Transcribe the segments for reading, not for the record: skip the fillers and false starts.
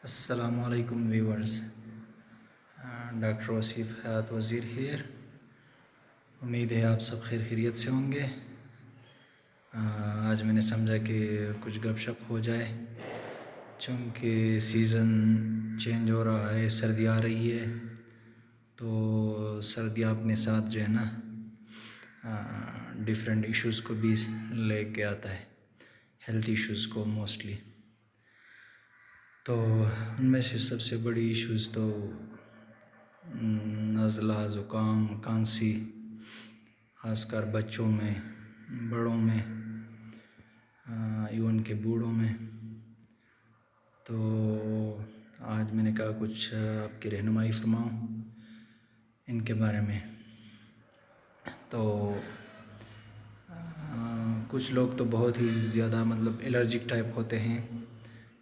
السلام علیکم viewers, doctor وصیف حیات وزیر ہیئر۔ امید ہے آپ سب خیر خیریت سے ہوں گے۔ آج میں نے سمجھا کہ کچھ گپ شپ ہو جائے، چونکہ سیزن چینج ہو رہا ہے، سردی آ رہی ہے، تو سردی اپنے ساتھ جو ہے نا ڈیفرنٹ ایشوز کو بھی لے کے آتا ہے، ہیلتھ ایشوز کو موسٹلی۔ تو ان میں سے سب سے بڑی ایشوز تو نزلہ، زکام، کھانسی، خاص کر بچوں میں، بڑوں میں، ایون کہ بوڑھوں میں۔ تو آج میں نے کہا کچھ آپ کی رہنمائی فرماؤں ان کے بارے میں۔ تو کچھ لوگ تو بہت ہی زیادہ الرجک ٹائپ ہوتے ہیں،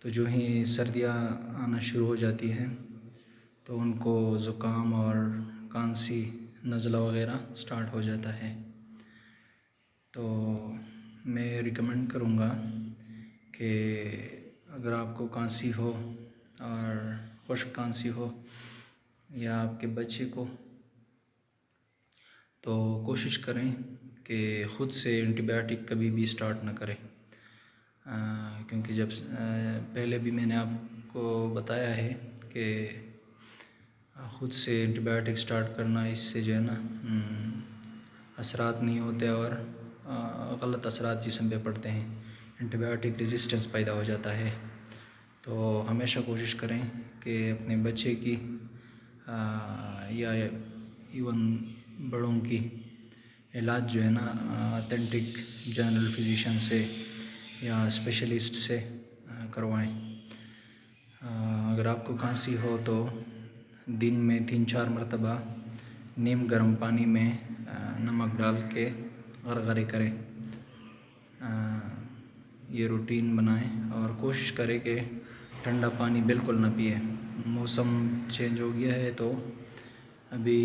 تو جو ہی سردیاں آنا شروع ہو جاتی ہیں تو ان کو زکام اور کھانسی، نزلہ وغیرہ سٹارٹ ہو جاتا ہے۔ تو میں ریکمنڈ کروں گا کہ اگر آپ کو کھانسی ہو اور خشک کھانسی ہو یا آپ کے بچے کو، تو کوشش کریں کہ خود سے اینٹی بایوٹک کبھی بھی سٹارٹ نہ کریں، کیونکہ جب پہلے بھی میں نے آپ کو بتایا ہے کہ خود سے اینٹی بایوٹک سٹارٹ کرنا، اس سے جو ہے نا اثرات نہیں ہوتے اور غلط اثرات جسم پہ پڑتے ہیں، اینٹی بایوٹک ریزسٹنس پیدا ہو جاتا ہے۔ تو ہمیشہ کوشش کریں کہ اپنے بچے کی یا ایون بڑوں کی علاج جو ہے نا اتھینٹک جنرل فزیشین سے یا اسپیشلسٹ سے کروائیں۔ اگر آپ کو کھانسی ہو تو دن میں 3-4 مرتبہ نیم گرم پانی میں نمک ڈال کے غرغرے کریں، یہ روٹین بنائیں اور کوشش کریں کہ ٹھنڈا پانی بالکل نہ پئیں۔ موسم چینج ہو گیا ہے تو ابھی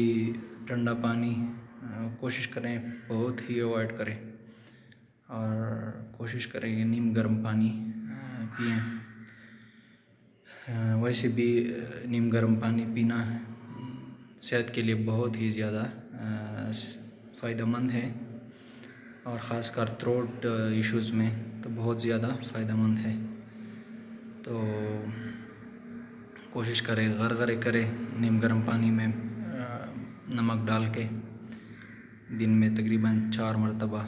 ٹھنڈا پانی کوشش کریں بہت ہی اوائڈ کریں، اور کوشش کریں کہ نیم گرم پانی پئیں۔ ویسے بھی نیم گرم پانی پینا صحت کے لیے بہت ہی زیادہ فائدہ مند ہے، اور خاص کر تھروٹ ایشوز میں تو بہت زیادہ فائدہ مند ہے۔ تو کوشش کریں غرغرے کریں نیم گرم پانی میں نمک ڈال کے دن میں تقریباً 4 مرتبہ،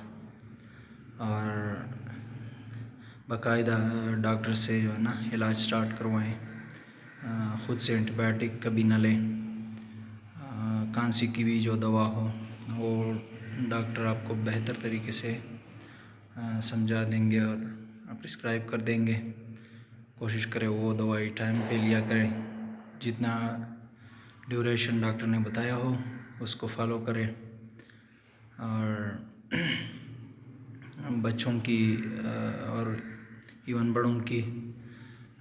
اور باقاعدہ ڈاکٹر سے جو ہے نا علاج سٹارٹ کروائیں، خود سے اینٹی بایوٹک کبھی نہ لیں۔ کھانسی کی بھی جو دوا ہو وہ ڈاکٹر آپ کو بہتر طریقے سے سمجھا دیں گے اور پرسکرائب کر دیں گے۔ کوشش کریں وہ دوائی ٹائم پہ لیا کریں، جتنا ڈیوریشن ڈاکٹر نے بتایا ہو اس کو فالو کریں۔ اور بچوں کی اور ایون بڑوں کی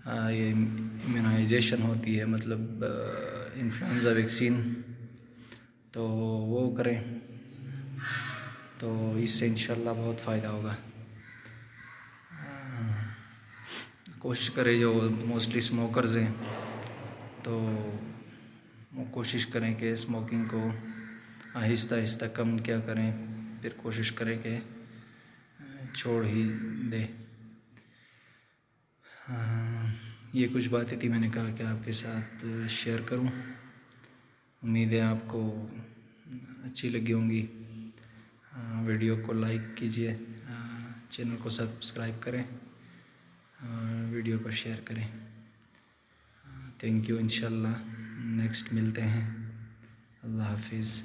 یہ امیونائزیشن ہوتی ہے، انفلوئنزا ویکسین، تو وہ کریں، تو اس سے انشاءاللہ بہت فائدہ ہوگا۔ کوشش کریں جو موسٹلی اسموکرز ہیں تو وہ کوشش کریں کہ اسموکنگ کو آہستہ آہستہ کم کیا کریں، پھر کوشش کریں کہ چھوڑ ہی دیں۔ یہ کچھ باتیں تھی، میں نے کہا کہ آپ کے ساتھ شیئر کروں۔ امید ہے آپ کو اچھی لگی ہوں گی۔ ویڈیو کو لائک کیجئے، چینل کو سبسکرائب کریں اور ویڈیو کو شیئر کریں۔ تھینک یو، انشاءاللہ نیکسٹ ملتے ہیں۔ اللہ حافظ۔